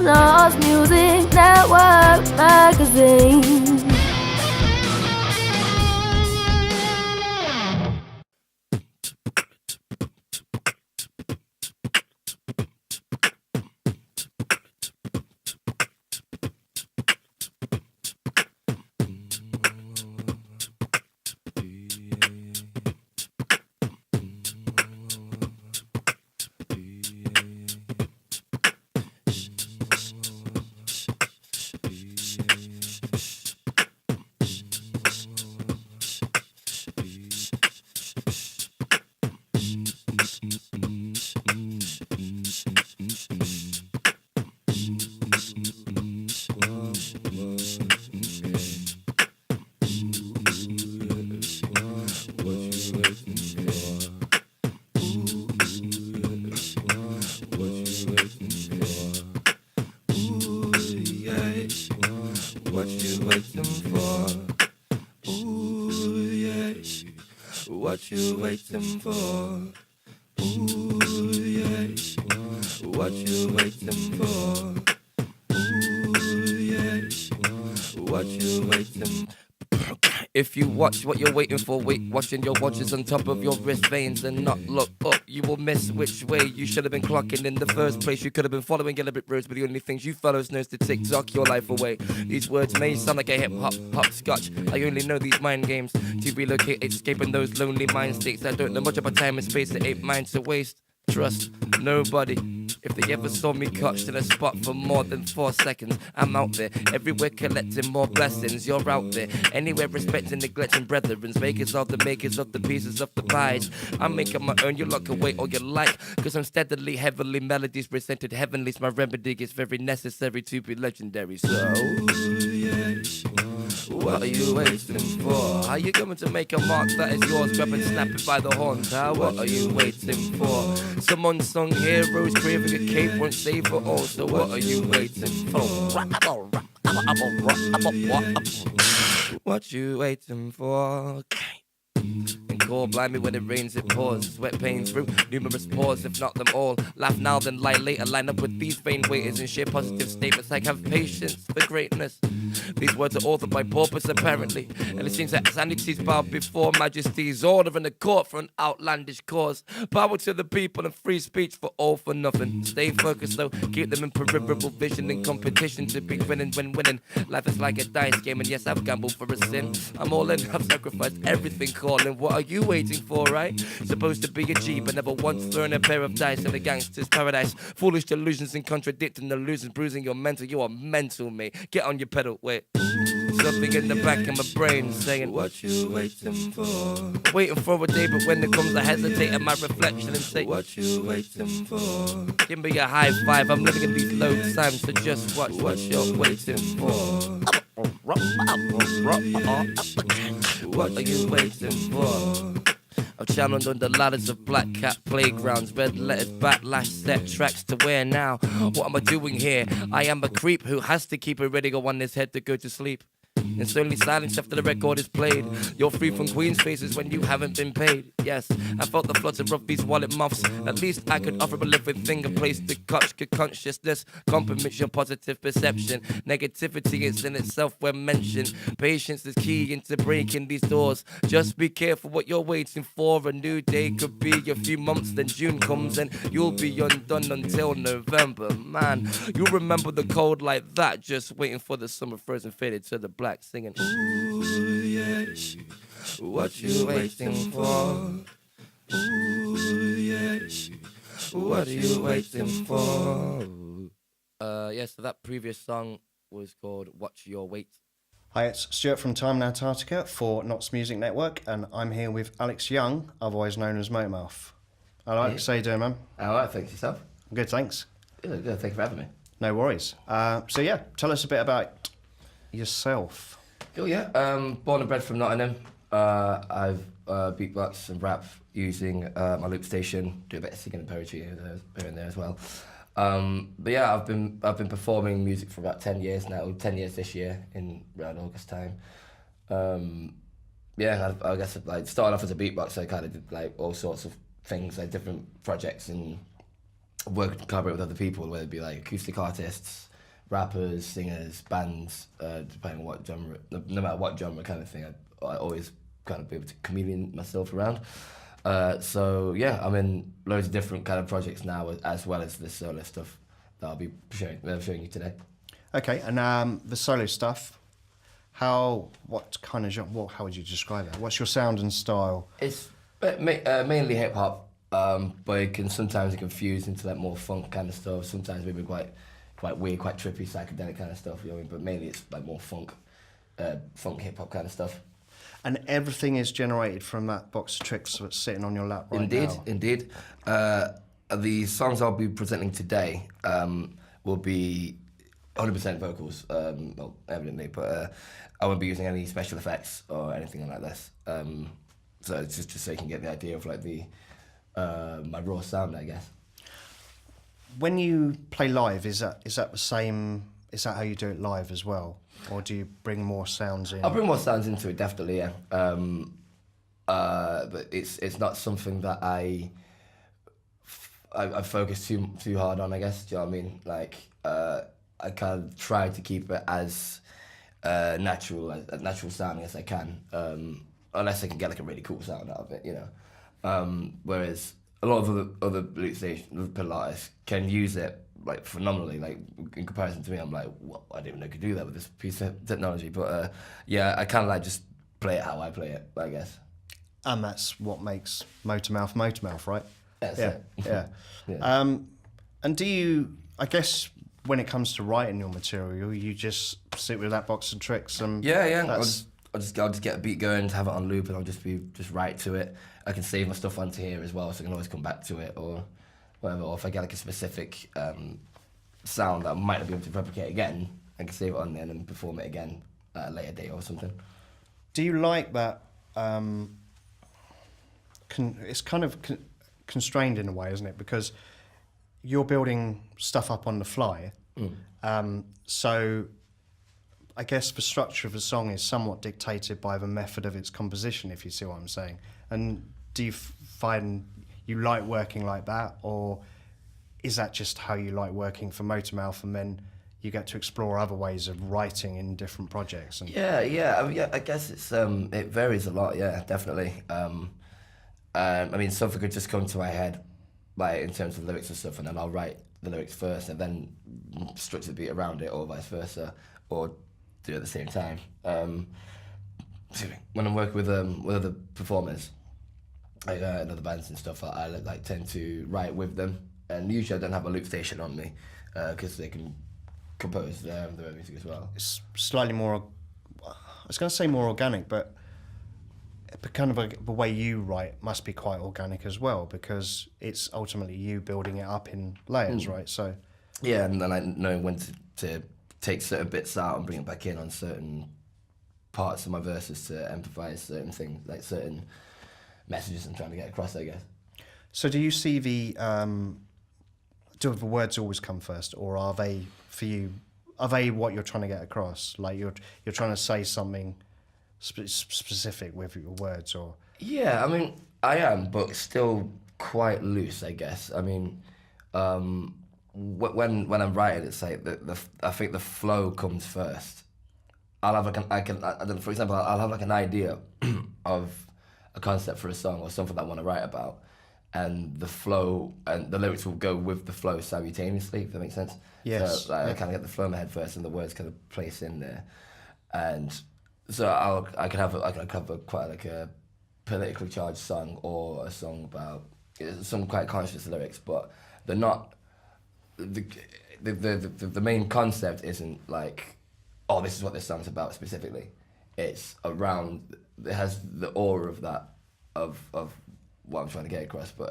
Lost Music Network magazine. What you waiting for? Ooh, yes. What you waiting for? Ooh, yes. What you waiting for? If you watch what you're waiting for, wait, watching your watches on top of your wrist veins and not look up, you will miss which way you should have been clocking in the first place. You could have been following yellow brick roads, but the only things you follow is to TikTok your life away. These words may sound like a hip-hop hopscotch. I only know these mind games to relocate, escaping those lonely mind states. I don't know much about time and space, that ain't mine to waste. Trust nobody. If they ever saw me clutched in a spot for more than 4 seconds, I'm out there, everywhere collecting more blessings. You're out there, anywhere respecting, neglecting brethrens, makers of the pieces of the pies. I'm making my own, you lock away all you like, cause I'm steadily, heavily, melodies presented heavenly. My remedy is very necessary to be legendary. So, yes. What are you waiting for? How you coming to make a mark that is yours? Grab and snap it by the horns, huh? What are you waiting for? Some unsung heroes craving a cape won't save it all. So what are you waiting for? What you waiting for? And call blind me when it rains, it pours. Sweat pain through numerous pores, if not them all. Laugh now, then lie later. Line up with these vain waiters and share positive statements like have patience for greatness. These words are authored by paupers apparently, and it seems that sanity's bowed before majesty's order in the court for an outlandish cause. Power to the people and free speech for all for nothing. Stay focused though, keep them in peripheral vision in competition to be winning when winning. Life is like a dice game, and yes, I've gambled for a sin. I'm all in, I've sacrificed everything calling. What are you waiting for, right? Supposed to be a G, but never once thrown a pair of dice in a gangster's paradise. Foolish delusions and contradicting illusions, bruising your mental. You are mental, mate. Get on your pedal, wait. Something in the back of my brain saying, what you waiting for? Waiting for a day, but when it comes, I hesitate at my reflection and say, what you waiting for? Give me a high five, I'm living in these low times, so just watch what you're waiting for. What are you waiting for? I've channeled on the ladders of black cat playgrounds, red letters, backlash, set tracks to wear now. What am I doing here? I am a creep who has to keep a radio on his head to go to sleep. It's only silence after the record is played. You're free from Queen's faces when you haven't been paid. Yes, I felt the flutter of these wallet muffs. At least I could offer a living thing, a place to catch good consciousness. Compliments your positive perception. Negativity is in itself when mentioned. Patience is key into breaking these doors. Just be careful what you're waiting for. A new day could be a few months, then June comes and you'll be undone until November. Man, you remember the cold like that, just waiting for the summer frozen faded to the black, singing, ooh, yes, what you waiting for? Ooh, yes, what are you waiting for? So that previous song was called Watch Your Wait. Hi, it's Stuart from Time and Antarctica for Knots Music Network, and I'm here with Alex Young, otherwise known as Motormouf. Hello, Alex, how you doing, man? All right, thanks yourself. Good, thanks. Good, thank you for having me. No worries. Tell us a bit about yourself. Cool, yeah. Born and bred from Nottingham. I've beatbox and rap using my loop station. Do a bit of singing and poetry here and there as well. But yeah, I've been performing music for about 10 years now. 10 years this year in around August time. I guess like starting off as a beatboxer, I kind of did like all sorts of things, like different projects and collaborate with other people, whether it be like acoustic artists, rappers, singers, bands, depending on what genre, no matter what genre kind of thing, I always kind of be able to chameleon myself around. So yeah, I'm in loads of different kind of projects now, as well as the solo stuff that I'll be showing you today. Okay, and the solo stuff, how would you describe that? What's your sound and style? It's mainly hip hop, but it can sometimes confuse into like more funk kind of stuff. Sometimes maybe quite weird, quite trippy, psychedelic kind of stuff. You know what I mean? But mainly it's like more funk hip hop kind of stuff. And everything is generated from that box of tricks that's sitting on your lap right now? Indeed. The songs I'll be presenting today will be 100% vocals, well, evidently, but I won't be using any special effects or anything like this. So it's just so you can get the idea of like my raw sound, I guess. When you play live, is that the same? Is that how you do it live as well, or do you bring more sounds in? I'll bring more sounds into it, definitely, yeah. But it's not something that I focus too hard on, I guess. Do you know what I mean? Like I kind of try to keep it as natural sounding as I can, unless I can get like a really cool sound out of it, you know. Whereas a lot of other artists can use it like phenomenally. Like in comparison to me, I'm like, well, I didn't even know I could do that with this piece of technology. But yeah, I kind of like just play it how I play it, I guess. And that's what makes Motormouf, right? That's yeah, it. yeah. Yeah. And do you? I guess when it comes to writing your material, you just sit with that box of tricks and yeah. I'll just get a beat going, have it on loop, and I'll just write to it. I can save my stuff onto here as well, so I can always come back to it or whatever. Or if I get like a specific sound that I might not be able to replicate again, I can save it on there and then perform it again at a later date or something. Do you like that? It's kind of constrained in a way, isn't it? Because you're building stuff up on the fly. So I guess the structure of the song is somewhat dictated by the method of its composition, if you see what I'm saying. And do you find you like working like that, or is that just how you like working for Motormouf, and then you get to explore other ways of writing in different projects? And Yeah. I guess it's it varies a lot. Yeah, definitely. I mean, something could just come to my head, like in terms of lyrics and stuff, and then I'll write the lyrics first and then structure the beat around it, or vice versa, or do it at the same time. When I'm working with other performers, like in other bands and stuff, I like tend to write with them, and usually I don't have a loop station on me because they can compose their own music as well. it's slightly more, I was going to say more organic, but kind of the way you write must be quite organic as well, because it's ultimately you building it up in layers, right? So yeah, and then I know when to take certain bits out and bring it back in on certain parts of my verses to emphasize certain things, like certain messages I'm trying to get across, I guess. So do you see do the words always come first, or are they, for you, are they what you're trying to get across? Like you're trying to say something specific with your words, or? Yeah, I mean, I am, but still quite loose, I guess. I mean, when I'm writing, it's like I think the flow comes first. I'll have for example, I'll have like an idea of a concept for a song or something that I want to write about, and the flow and the lyrics will go with the flow simultaneously, if that makes sense. Yes. So I kind of get the flow in my head first, and the words kind of place in there, and so I could have quite like a politically charged song, or a song about some quite conscious lyrics, but they're not. The main concept isn't like, oh, this is what this song's about specifically. It's around. It has the aura of that, of what I'm trying to get across, but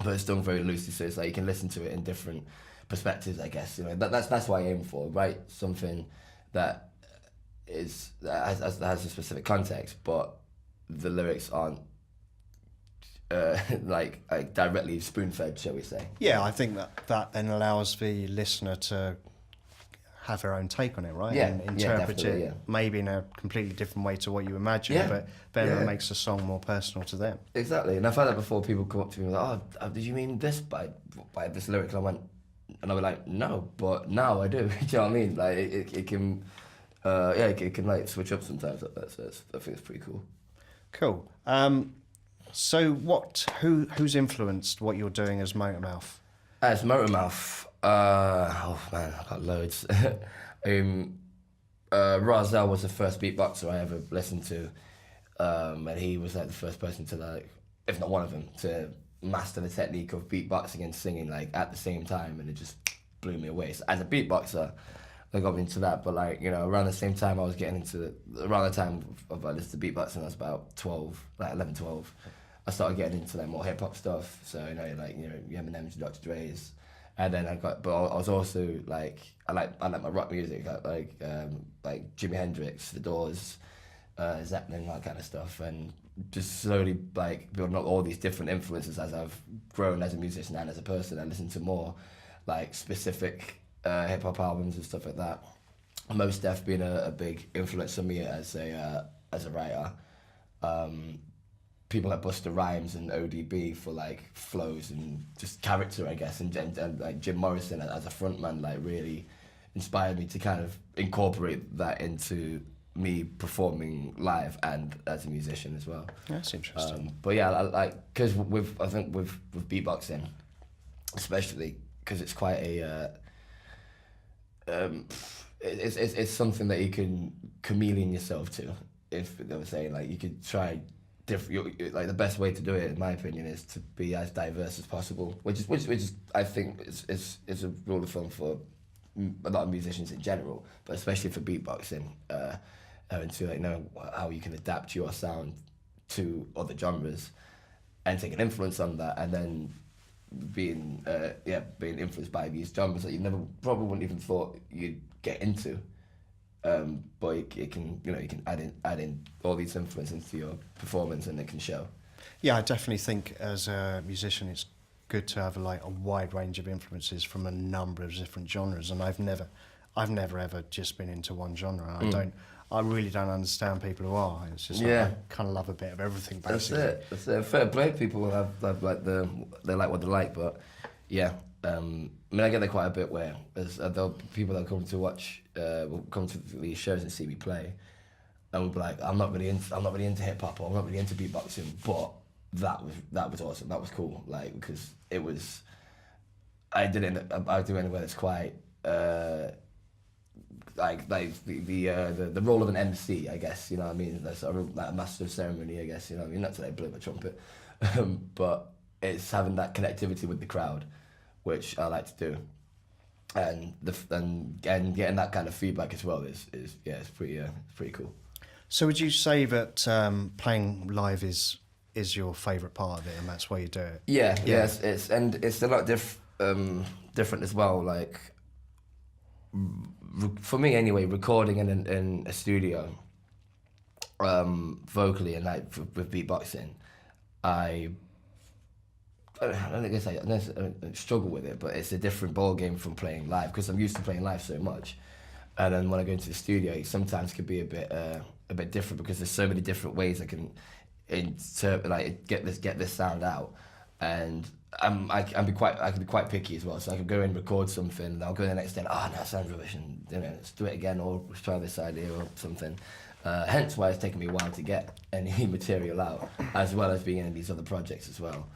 it's done very loosely, so it's like you can listen to it in different perspectives, I guess. You know, that's what I aim for, right? Something that has a specific context, but the lyrics aren't like directly spoon-fed, shall we say? Yeah, I think that then allows the listener to have their own take on it, right? Yeah, And yeah, interpret definitely, it yeah. maybe in a completely different way to what you imagine, Yeah, but then yeah. it makes the song more personal to them. Exactly, and I've had that before. People come up to me and like, "Oh, did you mean this by this lyric?" And I went, and I was like, "No, but now I do." Do you know what I mean? Like it can, it can like switch up sometimes like that. So I think it's pretty cool. Cool. So who's influenced what you're doing as Motormouf? As Motormouf, oh man, I've got loads. Razel was the first beatboxer I ever listened to, and he was like the first person to like, if not one of them, to master the technique of beatboxing and singing like at the same time, and it just blew me away. So as a beatboxer, I got into that, but like, you know, around the same time I was getting into, around the time of I listened to beatboxing, I was about 12, like 11, 12. I started getting into like more hip hop stuff, so you know, like, you know, Eminem's, Dr. Dre's, and then I was also like, I like my rock music, like Jimi Hendrix, The Doors, Zeppelin, that kind of stuff, and just slowly like building up all these different influences as I've grown as a musician and as a person. I listen to more like specific hip hop albums and stuff like that. Mos Def being a big influence on me as a writer. People like Busta Rhymes and ODB for like flows and just character, I guess, and like Jim Morrison as a frontman, like really inspired me to kind of incorporate that into me performing live and as a musician as well. That's interesting. But yeah, because I think with beatboxing, especially because it's quite a it's something that you can chameleon yourself to. If they were saying like you could try different, like the best way to do it, in my opinion, is to be as diverse as possible. Which is I think is a rule of thumb for a lot of musicians in general, but especially for beatboxing, and to like know how you can adapt your sound to other genres and take an influence on that, and then being influenced by these genres that you never probably wouldn't even thought you'd get into. But it can, you know, you can add in all these influences into your performance, and it can show. Yeah, I definitely think as a musician, it's good to have like a wide range of influences from a number of different genres. And I've never ever just been into one genre. I really don't understand people who are. It's just like, I kind of love a bit of everything. Basically, That's it. Fair play. People have like they like what they like, but yeah. I mean, I get there quite a bit where there's people that come to watch, will come to these shows and see me play, and will be like, I'm not really into hip hop, or I'm not really into beatboxing, but that was awesome. That was cool, like, because it was. I do it anywhere that's quite like the role of an MC, I guess, you know what I mean. That's sort of like a master of ceremony, I guess, you know what I mean. Not to like blow my trumpet, but it's having that connectivity with the crowd, which I like to do, and getting that kind of feedback as well is it's pretty cool. So would you say that playing live is your favourite part of it, and that's why you do it? Yes, it's a lot different as well. Like for me anyway, recording in a studio, vocally and like with beatboxing, I guess I struggle with it, but it's a different ball game from playing live, because I'm used to playing live so much, and then when I go into the studio, it sometimes can be a bit different, because there's so many different ways I can interpret, like get this sound out, and I can be quite picky as well. So I can go in, record something, and I'll go the next day, no, that sounds rubbish, and you know, let's do it again, or let's try this idea or something. Hence why it's taken me a while to get any material out, as well as being in these other projects as well.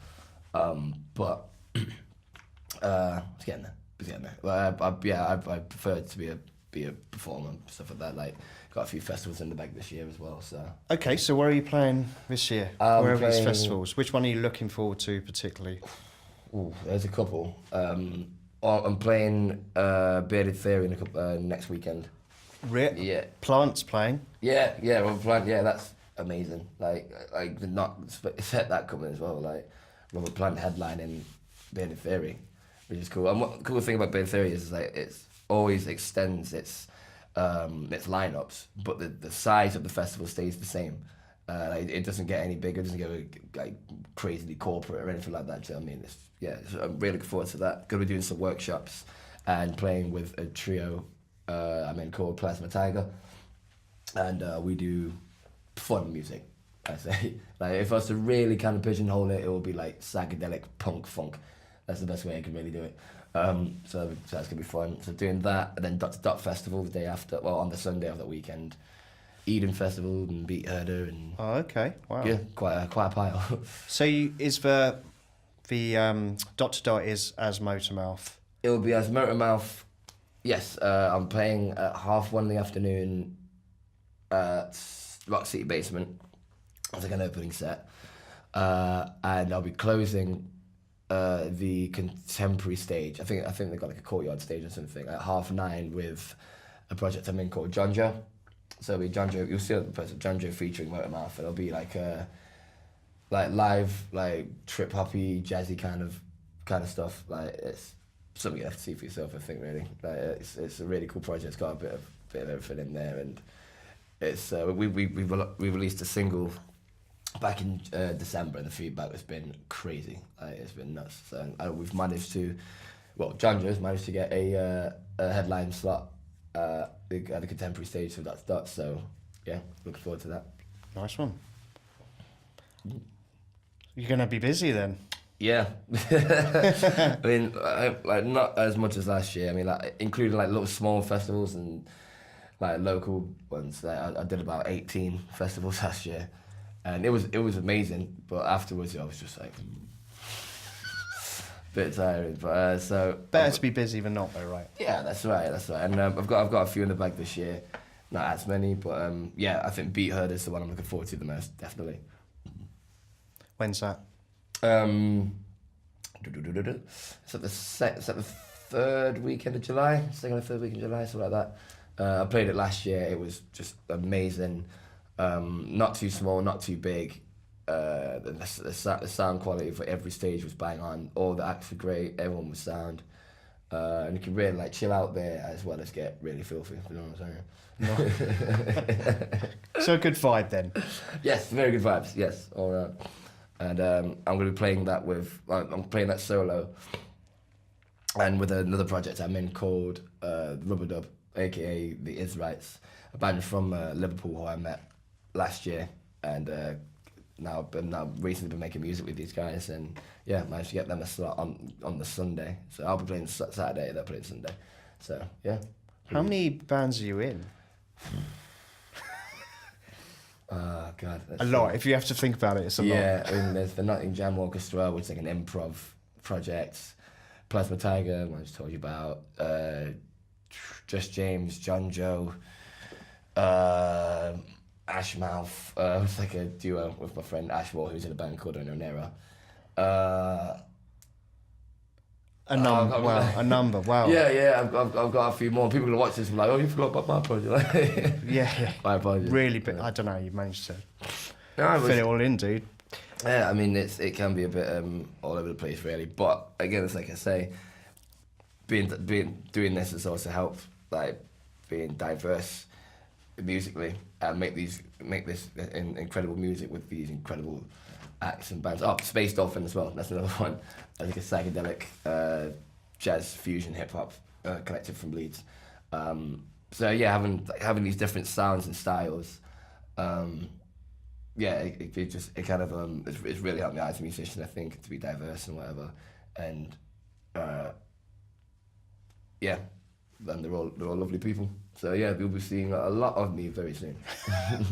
But it's getting there. I prefer to be a performer, stuff like that. Like, got a few festivals in the bag this year as well. So okay, so where are you playing this year? Where are these festivals? Which one are you looking forward to particularly? Ooh, there's a couple. I'm playing Bearded Theory next weekend. Yeah. Plant's playing. Yeah. Well, Plant. Yeah, that's amazing. Like did not set that coming as well. Like Robert Plant headlining Bearded Theory, which is cool. And what the cool thing about Bearded Theory is like it's always extends its lineups, but the size of the festival stays the same. Like, it doesn't get any bigger. It doesn't get like crazily corporate or anything like that. Do you know what I mean? I'm really looking forward to that. Going to be doing some workshops and playing with a trio I'm in called Plasma Tiger, and we do fun music. I say, like if I was to really kind of pigeonhole it, it would be like psychedelic punk funk. That's the best way I can really do it. So that's gonna be fun. So doing that, and then Dot to Dot Festival the day after. Well, on the Sunday of that weekend, Eden Festival and Beat Herder and Oh, okay. Wow. yeah, quite a pile. So is the Dot to Dot is as Motormouf? It will be as Motormouf. Yes, I'm playing at 1:30 in the afternoon at Rock City Basement. It's like an opening set, and I'll be closing the contemporary stage. I think they've got like a courtyard stage or something at 9:30 with a project I'm in called Jonjo. So it'll be Jonjo. You'll see the person Jonjo featuring Motormouf. It'll be like a live, like trip hoppy, jazzy kind of stuff. Like it's something you have to see for yourself. I think really. Like it's a really cool project. It's got a bit of everything in there, and it's we released a single back in December, and the feedback has been crazy. It's been nuts. So we've managed to, Jonjo's managed to get a headline slot at the contemporary stage, so that's that. So yeah, looking forward to that. Nice one. You're gonna be busy then. Yeah, I mean, like not as much as last year. I mean, like including like little small festivals and like local ones. Like I did about 18 festivals last year. And it was amazing, but afterwards I was just like a bit tired. But so Better to be busy than not, though, right? yeah, that's right. And I've got a few in the bag this year, not as many, but yeah, I think Beat Herd is the one I'm looking forward to the most, definitely. When's that? It's at the third weekend of July, second or third weekend of July, something like that. I played it last year. It was just amazing. Not too small, not too big. The sound quality for every stage was bang on. All the acts were great. Everyone was sound, and you can really like chill out there as well as get really filthy. You know what I'm saying? So a good vibe then. Yes, very good vibes. Yes, all right. And I'm going to be playing that I'm playing that solo, and with another project I'm in called Rubber Dub, aka the Israelites, a band from Liverpool who I met last year, and now recently been making music with these guys, and yeah, managed to get them a slot on the Sunday. So I'll be playing Saturday, they're playing Sunday. So yeah. How many bands are you in? Oh God, A lot. If you have to think about it, it's a lot. Yeah, I mean, there's the Nottingham Jam Orchestra, which is like an improv project. Plasma Tiger, I just told you about. Just James, Jonjo, Ashmouth. It's like a duo with my friend Ashmore, who's in a band called Onera. A number. Wow. Yeah. I've got a few more. People are gonna watch this and be like, oh, you forgot about my project. Yeah. My apologies. Really, but I don't know. You managed to No, fit it all in, dude. Yeah, I mean, it can be a bit all over the place, really. But again, it's like I say, doing this has also helped, like being diverse musically and make this incredible music with these incredible acts and bands. Oh, Space Dolphin as well. That's another one. I think a psychedelic jazz fusion hip hop collective from Leeds. So yeah, having these different sounds and styles. Yeah, it kind of it's really helped me out as a musician, I think, to be diverse and whatever, and yeah, and they're all lovely people. So yeah, we'll be seeing a lot of me very soon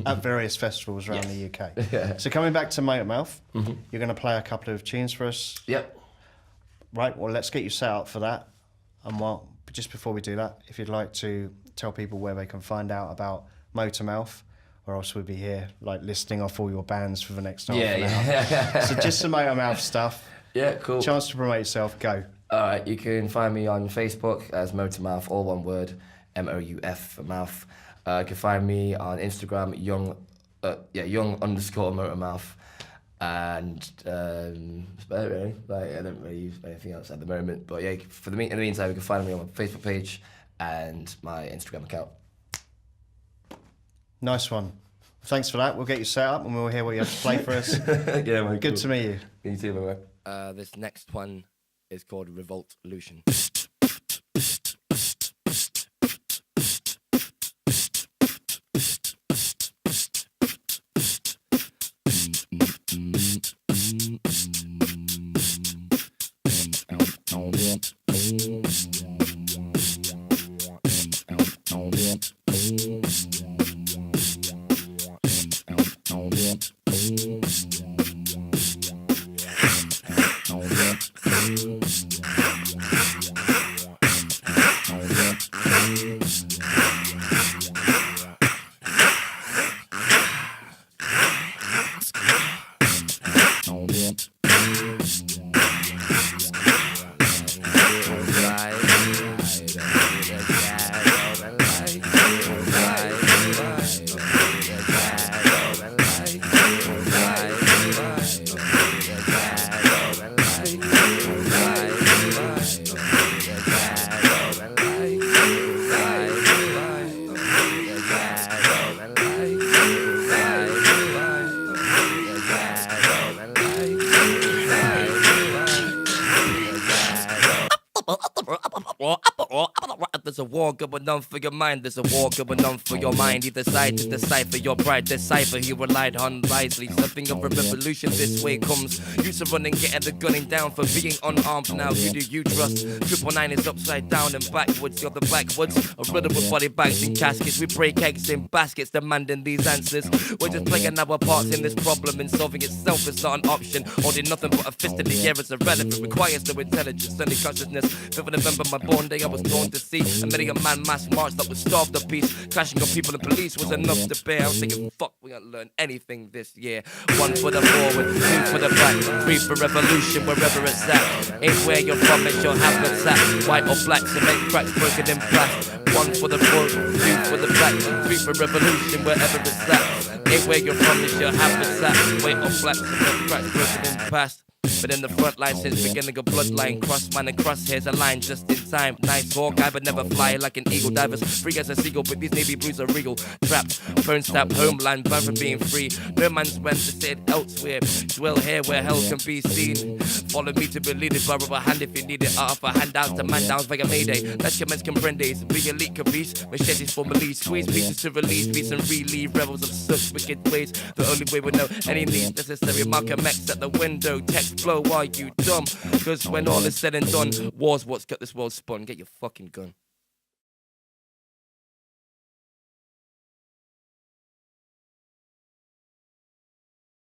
at various festivals around Yes. the UK. Yeah. So coming back to Motormouf, Mm-hmm. you're going to play a couple of tunes for us. Yep. Right. Well, let's get you set up for that. And just before we do that, if you'd like to tell people where they can find out about Motormouf, or else we'll be here like listing off all your bands for the next half an hour. Yeah. So just some Motormouf stuff. Yeah, cool. Chance to promote yourself. Go. All right, you can find me on Facebook as Motormouf, all one word, MOUF for mouth. You can find me on Instagram, young_Motormouf. And that's about it, really. Like, I don't really use anything else at the moment. But yeah, in the meantime, you can find me on my Facebook page and my Instagram account. Nice one. Thanks for that. We'll get you set up and we'll hear what you have to play for us. Yeah, man. Good to meet you. You too, man. This next one is called Revoltlution. There's a war going on for your mind, there's a war going on for your mind. Either side to decipher your pride, decipher he relied on wisely. Something of a revolution this way comes. Used to running, getting the gunning down for being unarmed. Now who do you trust? 999 is upside down and backwards. You're the backwoods, a riddle with body bags and caskets. We break eggs in baskets, demanding these answers. We're just playing our parts in this problem, and solving itself is not an option. Holding nothing but a fist in the air is irrelevant. Requires no intelligence, only consciousness. 5th of November, my born day, I was born to see a million-man mass march that would starve the peace. Clashing of people and police was enough to bear. I was thinking, fuck, we ain't learned anything this year. 1 for the forward, 2 for the back, 3 for revolution wherever it's at. Ain't where you're from, it's your habitat. White or black, cement cracks broken in plastic. 1 for the forward, 2 for the back, 3 for revolution wherever it's at. Ain't where you're from, it's your habitat. White or black, cement cracks broken in plastic. But in the front line since beginning of bloodline. Cross man and crosshairs align just in time. Nice Hawkeye but never fly like an eagle. Divers free as a seagull, but these navy blues are real. Trapped, phone tap, homeland, bound from being free. No man's went to sit elsewhere. Dwell here where hell can be seen. Follow me to believe it, borrow a hand if you need it. Offer handouts to man downs via Mayday. Let's commence comprendes. Be elite capiche. Machetes for Malise. Squeeze pieces to release. Peace and relieve rebels of such wicked ways. The only way we know any needs necessary. Malcolm X at the window. Text flow, are you dumb? Cause when all is said and done, war's what's got this world spun. Get your fucking gun.